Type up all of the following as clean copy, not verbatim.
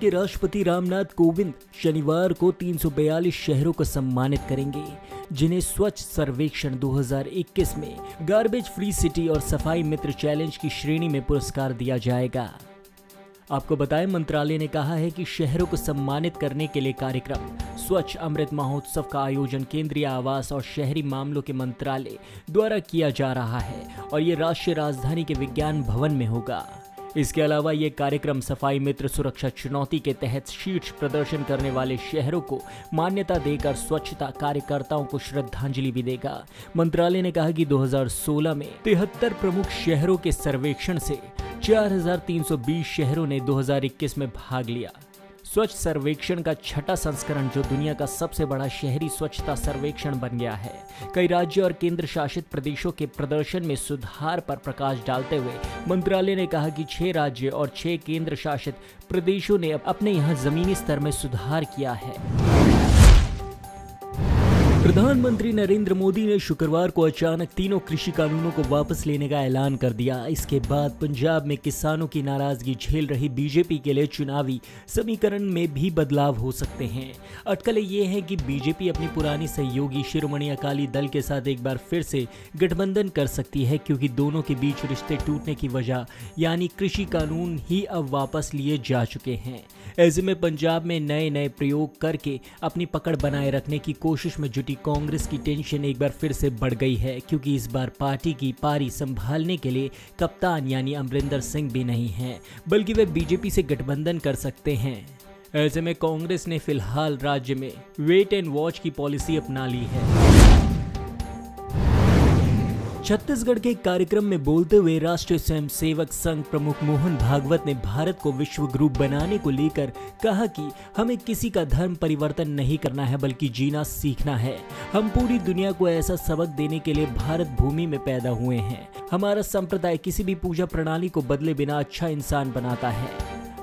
के राष्ट्रपति रामनाथ कोविंद शनिवार को 342 शहरों को सम्मानित करेंगे, जिन्हें स्वच्छ सर्वेक्षण 2021 में गार्बेज फ्री सिटी और सफाई मित्र चैलेंज की श्रेणी में पुरस्कार दिया जाएगा। आपको बताएं, मंत्रालय ने कहा है कि शहरों को सम्मानित करने के लिए कार्यक्रम स्वच्छ अमृत महोत्सव का आयोजन केंद्रीय आवास और शहरी मामलों के मंत्रालय द्वारा किया जा रहा है और ये राष्ट्रीय राजधानी के विज्ञान भवन में होगा। इसके अलावा ये कार्यक्रम सफाई मित्र सुरक्षा चुनौती के तहत शीर्ष प्रदर्शन करने वाले शहरों को मान्यता देकर स्वच्छता कार्यकर्ताओं को श्रद्धांजलि भी देगा। मंत्रालय ने कहा कि 2016 में 73 प्रमुख शहरों के सर्वेक्षण से 4320 शहरों ने 2021 में भाग लिया। स्वच्छ सर्वेक्षण का छठा संस्करण, जो दुनिया का सबसे बड़ा शहरी स्वच्छता सर्वेक्षण बन गया है, कई राज्य और केंद्र शासित प्रदेशों के प्रदर्शन में सुधार पर प्रकाश डालते हुए मंत्रालय ने कहा कि 6 राज्य और 6 केंद्र शासित प्रदेशों ने अपने यहां जमीनी स्तर में सुधार किया है। प्रधानमंत्री नरेंद्र मोदी ने शुक्रवार को अचानक तीनों कृषि कानूनों को वापस लेने का ऐलान कर दिया। इसके बाद पंजाब में किसानों की नाराजगी झेल रही बीजेपी के लिए चुनावी समीकरण में भी बदलाव हो सकते हैं। अटकलें ये हैं कि बीजेपी अपनी पुरानी सहयोगी शिरोमणि अकाली दल के साथ एक बार फिर से गठबंधन कर सकती है, क्योंकि दोनों के बीच रिश्ते टूटने की वजह यानी कृषि कानून ही अब वापस लिए जा चुके हैं। ऐसे में पंजाब में नए प्रयोग करके अपनी पकड़ बनाए रखने की कोशिश में जुटी कांग्रेस की टेंशन एक बार फिर से बढ़ गई है, क्योंकि इस बार पार्टी की पारी संभालने के लिए कप्तान यानी अमरिंदर सिंह भी नहीं हैं, बल्कि वे बीजेपी से गठबंधन कर सकते हैं। ऐसे में कांग्रेस ने फिलहाल राज्य में वेट एंड वॉच की पॉलिसी अपना ली है। छत्तीसगढ़ के एक कार्यक्रम में बोलते हुए राष्ट्रीय स्वयंसेवक संघ प्रमुख मोहन भागवत ने भारत को विश्व गुरु बनाने को लेकर कहा कि हमें किसी का धर्म परिवर्तन नहीं करना है, बल्कि जीना सीखना है। हम पूरी दुनिया को ऐसा सबक देने के लिए भारत भूमि में पैदा हुए हैं। हमारा संप्रदाय किसी भी पूजा प्रणाली को बदले बिना अच्छा इंसान बनाता है।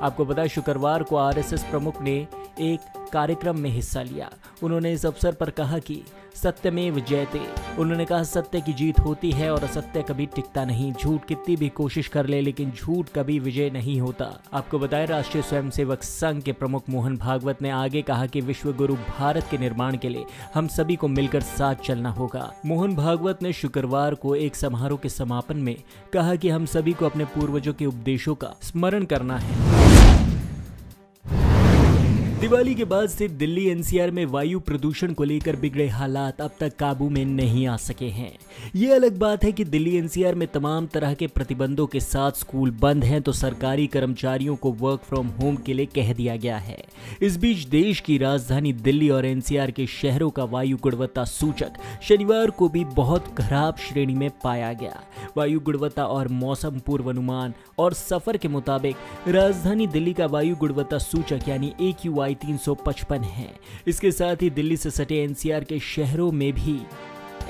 आपको पता है, शुक्रवार को आरएसएस प्रमुख ने एक कार्यक्रम में हिस्सा लिया। उन्होंने इस अवसर पर कहा कि सत्यमेव जयते। उन्होंने कहा सत्य की जीत होती है और असत्य कभी टिकता नहीं। झूठ कितनी भी कोशिश कर ले, लेकिन झूठ कभी विजय नहीं होता। आपको बताएं, राष्ट्रीय स्वयंसेवक संघ के प्रमुख मोहन भागवत ने आगे कहा कि विश्व गुरु भारत के निर्माण के लिए हम सभी को मिलकर साथ चलना होगा। मोहन भागवत ने शुक्रवार को एक समारोह के समापन में कहा कि हम सभी को अपने पूर्वजों के उपदेशों का स्मरण करना है। दिवाली के बाद से दिल्ली एनसीआर में वायु प्रदूषण को लेकर बिगड़े हालात अब तक काबू में नहीं आ सके हैं। ये अलग बात है कि दिल्ली एनसीआर में तमाम तरह के प्रतिबंधों के साथ स्कूल बंद हैं, तो सरकारी कर्मचारियों को वर्क फ्रॉम होम के लिए कह दिया गया है। इस बीच देश की राजधानी दिल्ली और एनसीआर के शहरों का वायु गुणवत्ता सूचक शनिवार को भी बहुत खराब श्रेणी में पाया गया। वायु गुणवत्ता और मौसम पूर्वानुमान और सफर के मुताबिक राजधानी दिल्ली का वायु गुणवत्ता सूचक यानी AQI 355 है। इसके साथ ही दिल्ली से सटे एनसीआर के शहरों में भी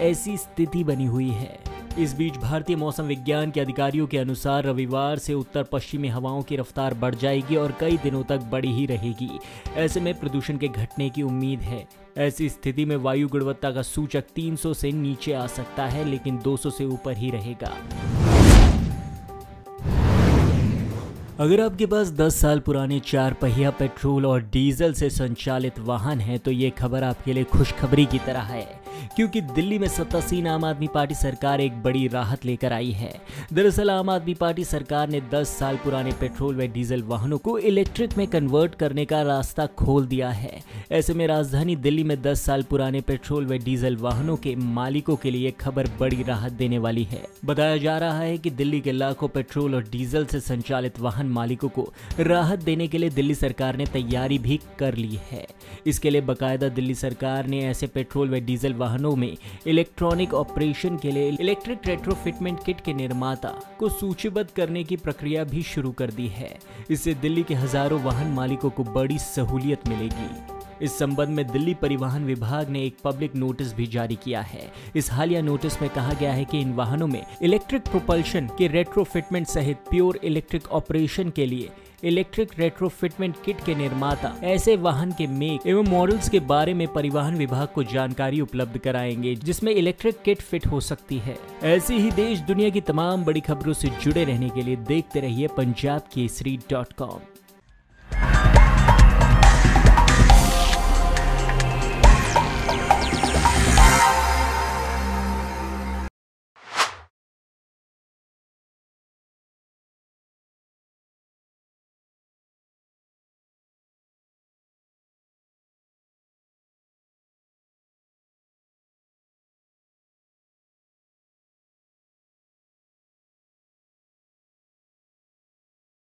ऐसी स्थिति बनी हुई है। इस बीच भारतीय मौसम विज्ञान के अधिकारियों के अनुसार रविवार से उत्तर पश्चिमी हवाओं की रफ्तार बढ़ जाएगी और कई दिनों तक बढ़ी ही रहेगी। ऐसे में प्रदूषण के घटने की उम्मीद है। ऐसी स्थिति में वायु गुणवत्ता का सूचक 300 से नीचे आ सकता है, लेकिन 200 से ऊपर ही रहेगा। अगर आपके पास 10 साल पुराने 4 पहिया पेट्रोल और डीजल से संचालित वाहन है, तो ये खबर आपके लिए खुशखबरी की तरह है, क्योंकि दिल्ली में सत्तासीन आम आदमी पार्टी सरकार एक बड़ी राहत लेकर आई है। दरअसल आम आदमी पार्टी सरकार ने 10 साल पुराने पेट्रोल व डीजल वाहनों को इलेक्ट्रिक में कन्वर्ट करने का रास्ता खोल दिया है। ऐसे में राजधानी दिल्ली में 10 साल पुराने पेट्रोल व डीजल वाहनों के मालिकों के लिए खबर बड़ी राहत देने वाली है। बताया जा रहा है कि दिल्ली के लाखों पेट्रोल और डीजल से संचालित वाहन मालिकों को राहत देने के लिए दिल्ली सरकार ने तैयारी भी कर ली है। इसके लिए बाकायदा दिल्ली सरकार ने ऐसे पेट्रोल व डीजल वाहनों में इलेक्ट्रॉनिक ऑपरेशन के लिए इलेक्ट्रिक रेट्रोफिटमेंट किट के निर्माता को सूचीबद्ध करने की प्रक्रिया भी शुरू कर दी है। इससे दिल्ली के हजारों वाहन मालिकों को बड़ी सहूलियत मिलेगी। इस संबंध में दिल्ली परिवहन विभाग ने एक पब्लिक नोटिस भी जारी किया है। इस हालिया नोटिस में कहा गया है कि इन वाहनों में इलेक्ट्रिक प्रोपल्शन के रेट्रोफिटमेंट सहित प्योर इलेक्ट्रिक ऑपरेशन के लिए इलेक्ट्रिक रेट्रोफिटमेंट किट के निर्माता ऐसे वाहन के मेक एवं मॉडल्स के बारे में परिवहन विभाग को जानकारी उपलब्ध कराएंगे, जिसमें इलेक्ट्रिक किट फिट हो सकती है। ऐसी ही देश दुनिया की तमाम बड़ी खबरों से जुड़े रहने के लिए देखते रहिए punjabkesari.com।